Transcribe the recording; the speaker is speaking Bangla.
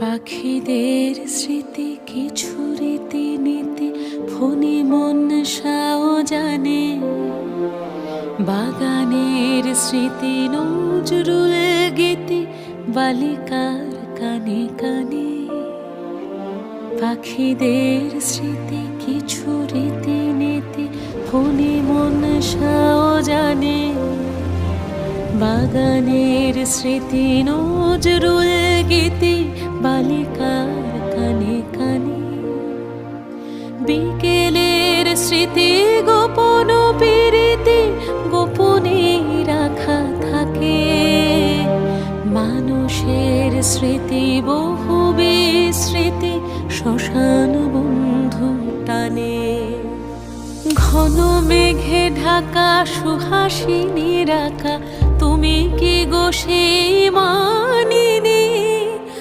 পাখিদের স্মৃতি কিছু রীতিনীতি ফণি মনসাও জানে। বাগানের স্মৃতি নজরুল গীতি বালিকার কানে কানে। পাখিদের স্মৃতি কিছু রীতিনীতি ফণি মনসাও জানে। বাগানের স্মৃতি নজরুল গীতি বালিকার কানে কানে। বিকেলের স্মৃতি গোপন প্রীতি গোপনে রাখা থাকে। মানুষের স্মৃতি বহু বিস্মৃতি শ্মশান বন্ধু টানে। ঘন মেঘে ঢাকা সুহাসিনী রাখা তুমি কি গো সেই মা